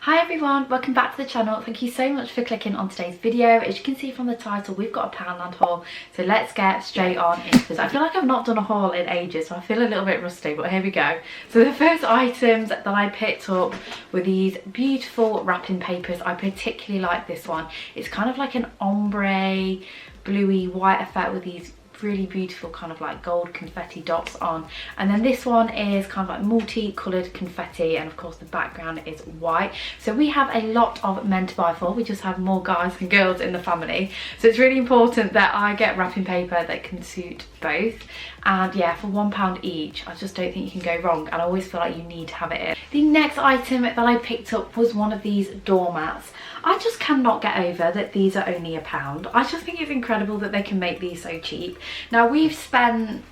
Hi everyone, welcome back to the channel. Thank you so much for clicking on today's video. As you can see from the title, we've got a Poundland haul, so let's get straight on into this. I feel like I've not done a haul in ages, so I feel a little bit rusty, but here we go. So the first items that I picked up were these beautiful wrapping papers. I particularly like this one. It's kind of like an ombre bluey white effect with these really beautiful kind of like gold confetti dots on, and then this one is kind of like multi-coloured confetti, and of course the background is white. So we have a lot of men to buy for. We just have more guys than girls in the family, so it's really important that I get wrapping paper that can suit both. And yeah, for £1 each, I just don't think you can go wrong, and I always feel like you need to have it in. The next item that I picked up was one of these doormats. I just cannot get over that these are only £1. I just think it's incredible that they can make these so cheap. Now we've spent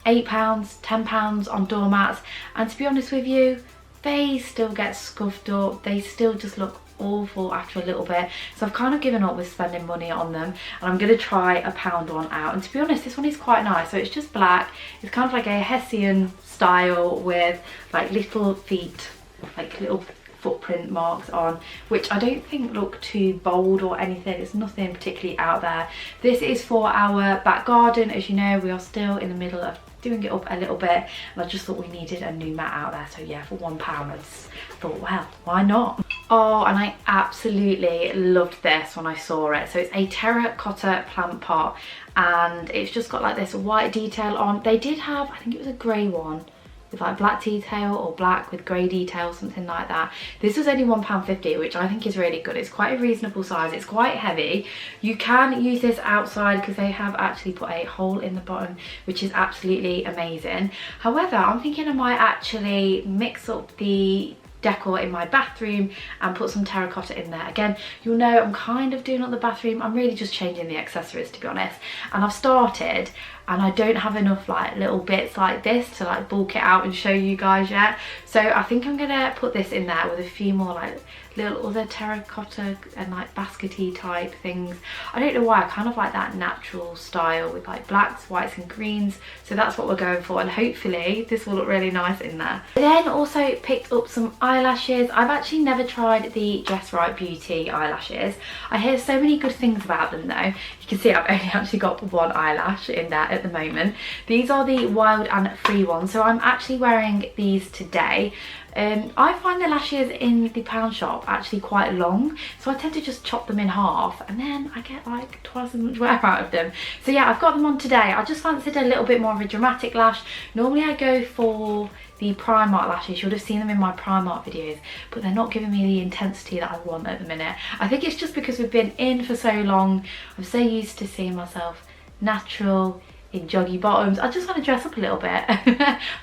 £8, £10 on doormats, and to be honest with you, they still get scuffed up. They still just look awful after a little bit, so I've kind of given up with spending money on them, and I'm going to try a £1 one out. And to be honest, this one is quite nice. So it's just black. It's kind of like a Hessian style with like little feet, like little footprint marks on, which I don't think look too bold or anything. It's nothing particularly out there. This is for our back garden. As you know, we are still in the middle of doing it up a little bit, and I just thought we needed a new mat out there. So yeah, for £1 I just thought, well, why not? Oh, and I absolutely loved this when I saw it. So it's a terracotta plant pot, and it's just got like this white detail on. They did have, I think it was a grey one with like black detail, or black with grey detail, something like that. This was only £1.50, which I think is really good. It's quite a reasonable size. It's quite heavy. You can use this outside because they have actually put a hole in the bottom, which is absolutely amazing. However, I'm thinking I might actually mix up the decor in my bathroom and put some terracotta in there. Again, you'll know I'm kind of doing up the bathroom. I'm really just changing the accessories, to be honest. And I've started, and I don't have enough like little bits like this to like bulk it out and show you guys yet. So I think I'm gonna put this in there with a few more like little other terracotta and like baskety type things. I don't know why, I kind of like that natural style with like blacks, whites and greens. So that's what we're going for, and hopefully this will look really nice in there. I then also picked up some eyelashes. I've actually never tried the Just Right Beauty eyelashes. I hear so many good things about them though. You can see I've only actually got one eyelash in there at the moment. These are the wild and free ones, so I'm actually wearing these today. I find the lashes in the pound shop actually quite long, so I tend to just chop them in half, and then I get like twice as much wear out of them. So yeah, I've got them on today. I just fancied a little bit more of a dramatic lash. Normally I go for the Primark lashes. You would have seen them in my Primark videos, but they're not giving me the intensity that I want at the minute. I think it's just because we've been in for so long. I'm so used to seeing myself natural in joggy bottoms. I just want to dress up a little bit.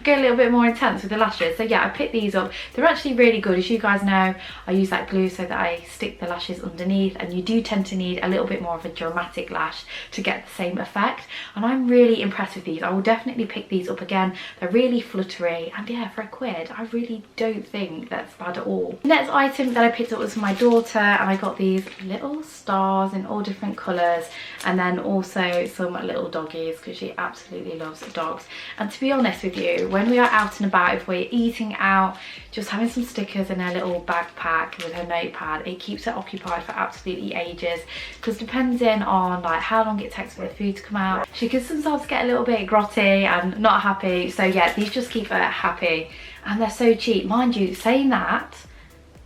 Get a little bit more intense with the lashes. So yeah, I picked these up. They're actually really good. As you guys know, I use that glue so that I stick the lashes underneath, and you do tend to need a little bit more of a dramatic lash to get the same effect, and I'm really impressed with these. I will definitely pick these up again. They're really fluttery, and yeah, for £1 I really don't think that's bad at all. The next item that I picked up was for my daughter, and I got these little stars in all different colours, and then also some little doggies because she absolutely loves dogs. And to be honest with you, when we are out and about, if we're eating out, just having some stickers in her little backpack with her notepad, it keeps her occupied for absolutely ages, because depending on like how long it takes for the food to come out, she can sometimes get a little bit grotty and not happy. So yeah, these just keep her happy, and they're so cheap. Mind you, saying that,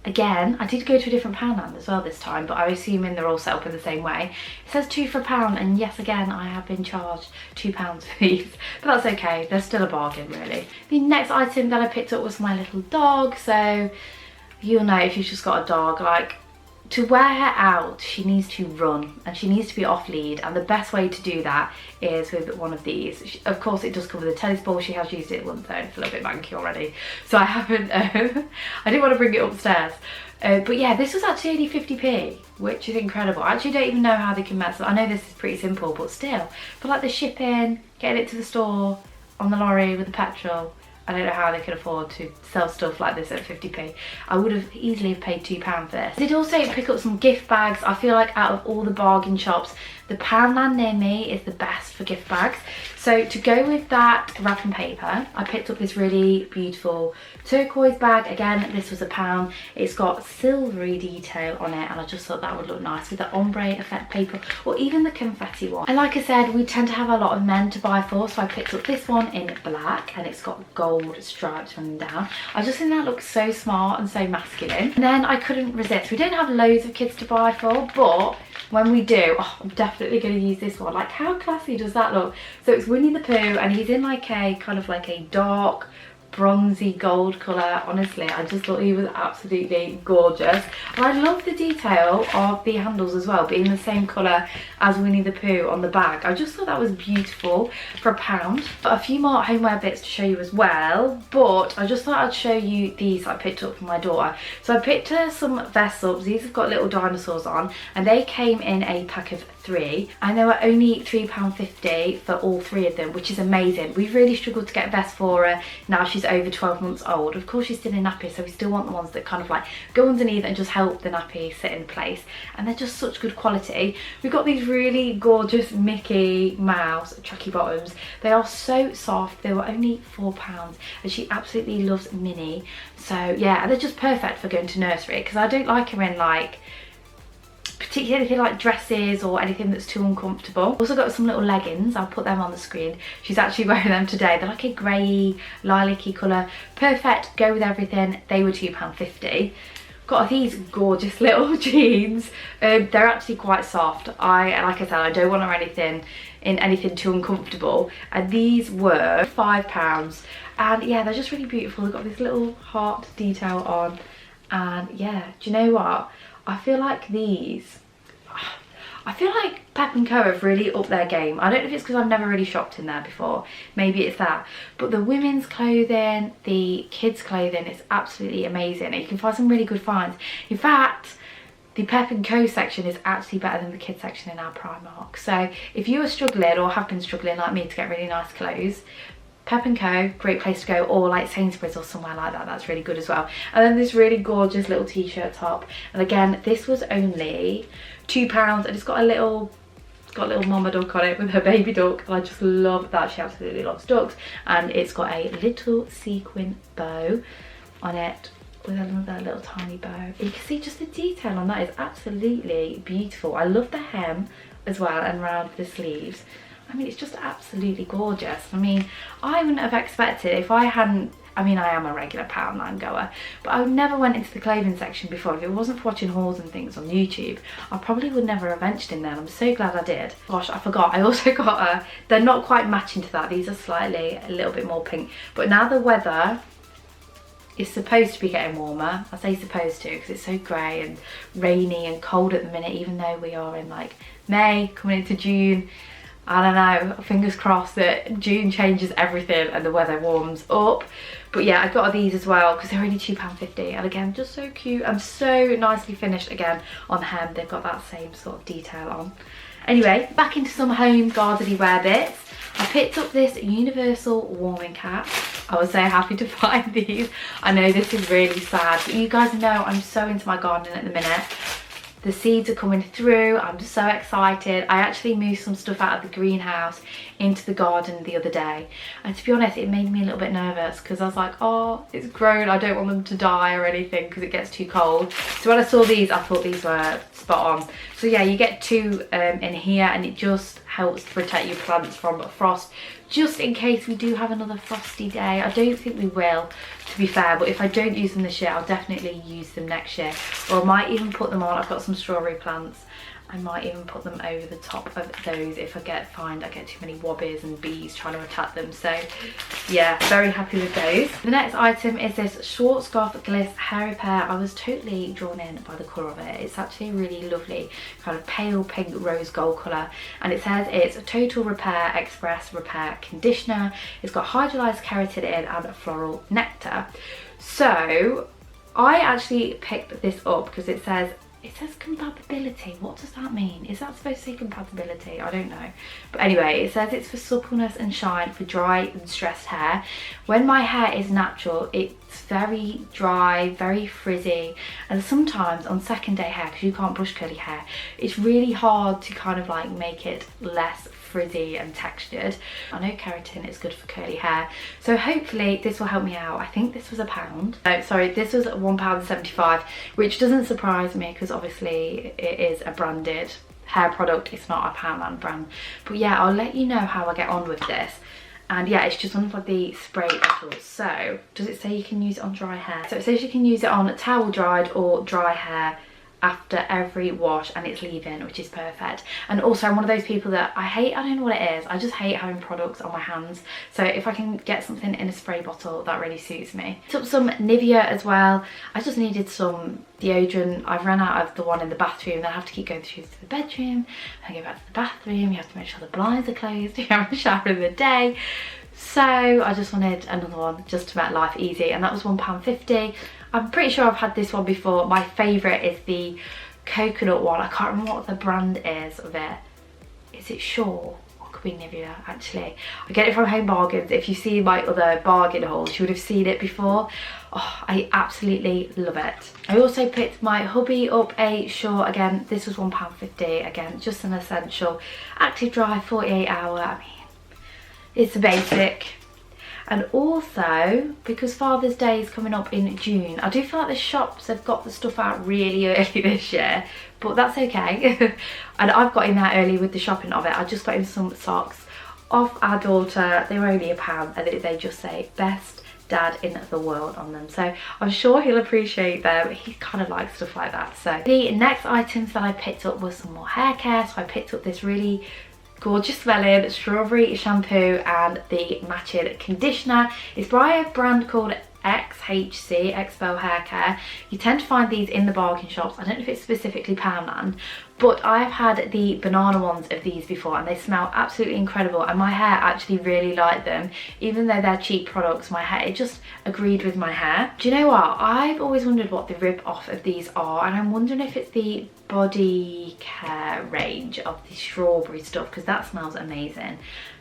again, I did go to a different Poundland as well this time, but I'm assuming they're all set up in the same way. It says 2 for £1, and yes, again, I have been charged £2 for these, but that's okay. They're still a bargain, really. The next item that I picked up was my little dog. So you'll know if you've just got a dog, like, to wear her out, she needs to run, and she needs to be off lead, and the best way to do that is with one of these. Of course, it does come with a tennis ball. She has used it once though, it's a little bit manky already, so I haven't I didn't want to bring it upstairs, but yeah, this was actually only 50p, which is incredible. I actually don't even know how they can mess up. I know this is pretty simple, but still, for like the shipping, getting it to the store on the lorry with the petrol, I don't know how they could afford to sell stuff like this at 50p. I would have easily paid £2 for this. I did also pick up some gift bags. I feel like out of all the bargain shops, the Poundland near me is the best for gift bags. So to go with that wrapping paper, I picked up this really beautiful turquoise bag. Again, this was £1. It's got silvery detail on it, and I just thought that would look nice with the ombre effect paper, or even the confetti one. And like I said, we tend to have a lot of men to buy for, so I picked up this one in black, and it's got gold stripes running down. I just think that looks so smart and so masculine. And then I couldn't resist. We don't have loads of kids to buy for, but when we do, oh, I'm definitely going to use this one. Like, how classy does that look? So it's Winnie the Pooh, and he's in like a kind of like a dark bronzy gold colour. Honestly, I just thought he was absolutely gorgeous. And I love the detail of the handles as well, being the same colour as Winnie the Pooh on the bag. I just thought that was beautiful for £1. But a few more homeware bits to show you as well, but I just thought I'd show you these I picked up for my daughter. So I picked her some vests up. These have got little dinosaurs on, and they came in a pack of 3, and they were only £3.50 for all 3 of them, which is amazing. We've really struggled to get vests for her. Now she's over 12 months old. Of course she's still in nappy, so we still want the ones that kind of like go underneath and just help the nappy sit in place, and they're just such good quality. We've got these really gorgeous Mickey Mouse tracky bottoms. They are so soft. They were only £4, and she absolutely loves Minnie. So yeah, they're just perfect for going to nursery, because I don't like her in like particularly anything like dresses or anything that's too uncomfortable. Also got some little leggings. I'll put them on the screen. She's actually wearing them today. They're like a grey lilac-y colour. Perfect, go with everything. They were £2.50. Got these gorgeous little jeans. They're actually quite soft. Like I said, I don't want her anything too uncomfortable, and these were £5. And yeah, they're just really beautiful. They've got this little heart detail on, and yeah, do you know what? I feel like Pep & Co have really upped their game. I don't know if it's because I've never really shopped in there before. Maybe it's that. But the women's clothing, the kids' clothing is absolutely amazing. And you can find some really good finds. In fact, the Pep & Co section is actually better than the kids section in our Primark. So if you are struggling or have been struggling like me to get really nice clothes, Pep & Co, great place to go, or like Sainsbury's or somewhere like that, that's really good as well. And then this really gorgeous little t-shirt top, and again, this was only £2, and it's got a little mama duck on it with her baby duck, and I just love that. She absolutely loves ducks, and it's got a little sequin bow on it with another little tiny bow. You can see just the detail on that is absolutely beautiful. I love the hem as well, and round the sleeves. I mean, it's just absolutely gorgeous. I mean, I wouldn't have expected, if I hadn't, I mean, I am a regular Poundland goer, but I never went into the clothing section before. If it wasn't for watching hauls and things on YouTube, I probably would never have ventured in there. I'm so glad I did. Gosh, I forgot, I also got they're not quite matching to that. These are slightly a little bit more pink, but now the weather is supposed to be getting warmer. I say supposed to because it's so grey and rainy and cold at the minute, even though we are in like May, coming into June. I don't know, fingers crossed that June changes everything and the weather warms up. But yeah, I got these as well because they're only £2.50, and again, just so cute and so nicely finished. Again, on the hem, they've got that same sort of detail on. Anyway, back into some home gardening wear bits. I picked up this universal warming cap. I was so happy to find these. I know this is really sad, but you guys know I'm so into my gardening at the minute. The seeds are coming through. I'm so excited. I actually moved some stuff out of the greenhouse into the garden the other day, and to be honest, it made me a little bit nervous because I was like, oh, it's grown, I don't want them to die or anything because it gets too cold. So when I saw these, I thought these were spot on. So yeah, you get 2 in here, and it just helps to protect your plants from frost, just in case we do have another frosty day. I don't think we will, to be fair, but if I don't use them this year, I'll definitely use them next year, or I might even put them on. I've got some strawberry plants. I might even put them over the top of those if I find I get too many wobbies and bees trying to attack them. So yeah, very happy with those. The next item is this Schwarzkopf Gliss hair repair. I was totally drawn in by the colour of it. It's actually a really lovely kind of pale pink rose gold colour, and it says it's a total repair express repair conditioner. It's got hydrolyzed keratin in and floral nectar. So I actually picked this up because it says it says compatibility. What does that mean? Is that supposed to say compatibility? I don't know. But anyway, it says it's for suppleness and shine for dry and stressed hair. When my hair is natural, it's very dry, very frizzy, and sometimes on second day hair, because you can't brush curly hair, it's really hard to kind of like make it less frizzy and textured. I know keratin is good for curly hair, so hopefully this will help me out. I think this was £1. Oh, sorry, this was £1.75, which doesn't surprise me because obviously it is a branded hair product. It's not a Poundland brand. But yeah, I'll let you know how I get on with this. And yeah, it's just one of the spray bottles. So does it say you can use it on dry hair? So it says you can use it on towel dried or dry hair after every wash, and it's leave-in, which is perfect. And also I'm one of those people that I don't know what it is, I just hate having products on my hands, so if I can get something in a spray bottle, that really suits me. Took some Nivea as well. I just needed some deodorant. I've run out of the one in the bathroom, then I have to keep going through to the bedroom and go back to the bathroom. You have to make sure the blinds are closed, you have a shower in the day. So I just wanted another one just to make life easy, and that was £1.50. I'm pretty sure I've had this one before. My favourite is the coconut one. I can't remember what the brand is of it. Is it Shaw? Or could be Nivea, actually. I get it from Home Bargains. If you see my other bargain hauls, you would have seen it before. Oh, I absolutely love it. I also picked my hubby up a Shaw. Again, this was £1.50. Again, just an essential. Active Dry 48 hour. I mean, it's a basic. And also, because Father's Day is coming up in June, I do feel like the shops have got the stuff out really early this year, but that's okay. And I've got in there early with the shopping of it. I just got him some socks off our daughter. They were only £1, and they just say best dad in the world on them, so I'm sure he'll appreciate them. He kind of likes stuff like that. So the next items that I picked up was some more hair care. So I picked up this really gorgeous smelling strawberry shampoo and the matching conditioner. It's by a brand called XHC, Expel Hair Care. You tend to find these in the bargain shops. I don't know if it's specifically Poundland, but I've had the banana ones of these before, and they smell absolutely incredible, and my hair actually really liked them. Even though they're cheap products, my hair, it just agreed with my hair. Do you know what? I've always wondered what the rip off of these are, and I'm wondering if it's the body care range of the strawberry stuff, because that smells amazing.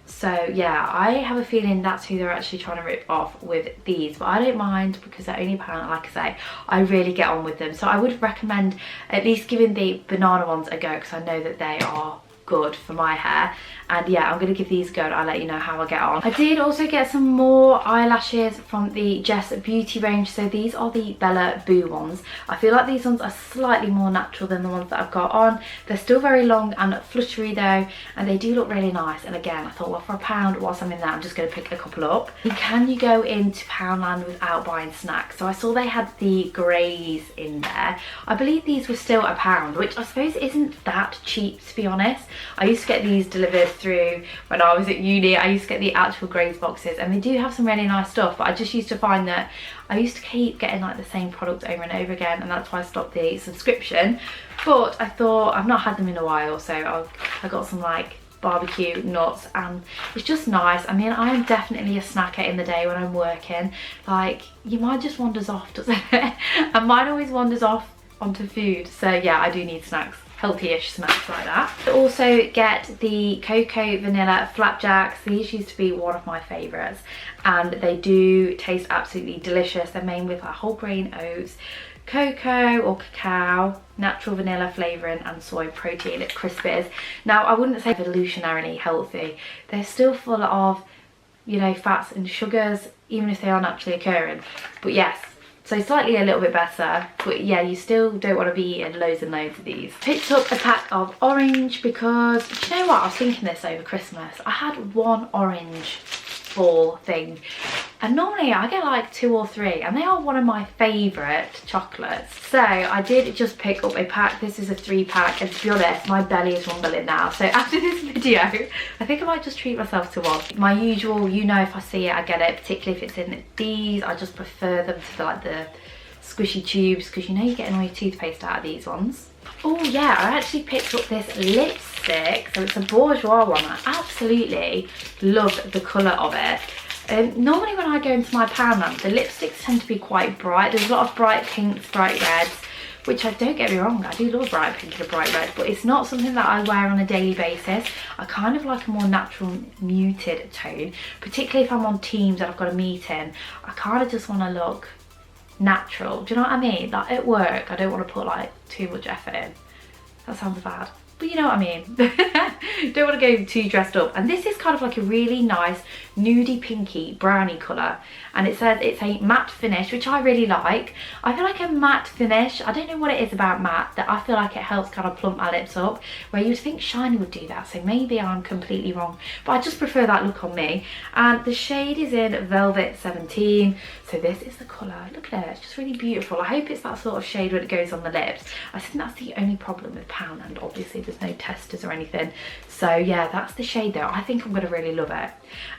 So yeah, I have a feeling that's who they're actually trying to rip off with these, but I don't mind because they're only £1. Like I say, I really get on with them, so I would recommend at least giving the banana ones a go, because I know that they are good for my hair. And yeah, I'm going to give these a go and I'll let you know how I get on. I did also get some more eyelashes from the Jess Beauty range. So these are the Bella Boo ones. I feel like these ones are slightly more natural than the ones that I've got on. They're still very long and fluttery though, and they do look really nice. And again, I thought, well, for £1 whilst I'm in there, I'm just going to pick a couple up. Can you go into Poundland without buying snacks? So I saw they had the greys in there. I believe these were still £1, which I suppose isn't that cheap, to be honest. I used to get these delivered through when I was at uni. I used to get the actual Grays boxes, and they do have some really nice stuff, but I just used to find that I used to keep getting like the same products over and over again, and that's why I stopped the subscription. But I thought, I've not had them in a while, so I got some like barbecue nuts, and it's just nice. I mean, I am definitely a snacker in the day when I'm working. Like, your mind just wanders off, doesn't it? And mine always wanders off onto food. So yeah, I do need snacks, healthy-ish snacks like that. I also get the cocoa vanilla flapjacks. These used to be one of my favourites, and they do taste absolutely delicious. They're made with like whole grain oats, cocoa or cacao, natural vanilla flavouring, and soy protein crispies. Now, I wouldn't say evolutionarily healthy. They're still full of, you know, fats and sugars, even if they are naturally occurring. But yes, so slightly a little bit better, but yeah, you still don't want to be eating loads and loads of these. Picked up a pack of orange because, do you know what, I was thinking this over Christmas. I had one orange ball thing, and normally I get like 2 or 3, and they are one of my favourite chocolates. So I did just pick up a pack. This is a 3-pack, and to be honest, my belly is rumbling now. So after this video, I think I might just treat myself to one. My usual, you know, if I see it, I get it, particularly if it's in these. I just prefer them to like the squishy tubes, because you know you're getting all your toothpaste out of these ones. Oh yeah, I actually picked up this lipstick. So it's a bourgeois one. I absolutely love the colour of it. Normally when I go into my Poundland, the lipsticks tend to be quite bright. There's a lot of bright pinks, bright reds. which don't get me wrong, I do love bright pink and a bright red, but it's not something that I wear on a daily basis. I kind of like a more natural muted tone, particularly if I'm on Teams and I've got a meeting. I kind of just want to look natural, do you know what I mean? Like at work, I don't want to put like too much effort in. That sounds bad, but you know what I mean. Don't want to go too dressed up. And this is kind of like a really nice nudie pinky brownie colour, and it says it's a matte finish, which I really like. I feel like a matte finish, I don't know what it is about matte, that I feel like it helps kind of plump my lips up, where you'd think shiny would do that, so maybe I'm completely wrong, but I just prefer that look on me. And the shade is in Velvet 17, so this is the colour. Look at it, it's just really beautiful. I hope it's that sort of shade when it goes on the lips. I think that's the only problem with Poundland, obviously there's no testers or anything. So yeah, that's the shade though. I think I'm gonna really love it.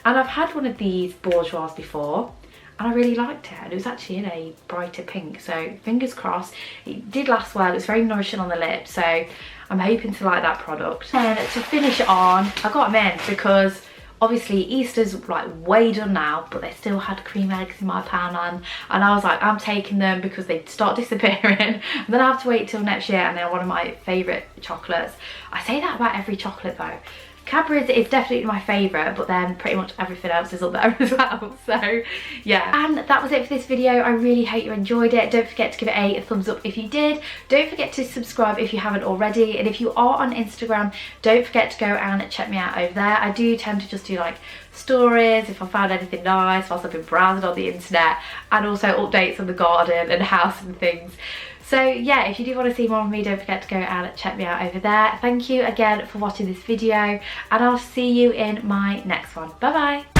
And I've had one of these bourgeois before, and I really liked it, and it was actually in a brighter pink, so fingers crossed. It did last well, it's very nourishing on the lips, so I'm hoping to like that product. And to finish it on, I got them in because obviously Easter's like way done now, but they still had cream eggs in my Poundland, and I was like, I'm taking them because they start disappearing and then I have to wait till next year, and they're one of my favourite chocolates. I say that about every chocolate though. Cadbury's is definitely my favourite, but then pretty much everything else is up there as well. So yeah, and that was it for this video. I really hope you enjoyed it. Don't forget to give it a thumbs up if you did. Don't forget to subscribe if you haven't already, and if you are on Instagram, don't forget to go and check me out over there. I do tend to just do like stories if I found anything nice whilst I've been browsing on the internet, and also updates on the garden and house and things. So yeah, if you do want to see more of me, don't forget to go and check me out over there. Thank you again for watching this video, and I'll see you in my next one. Bye bye.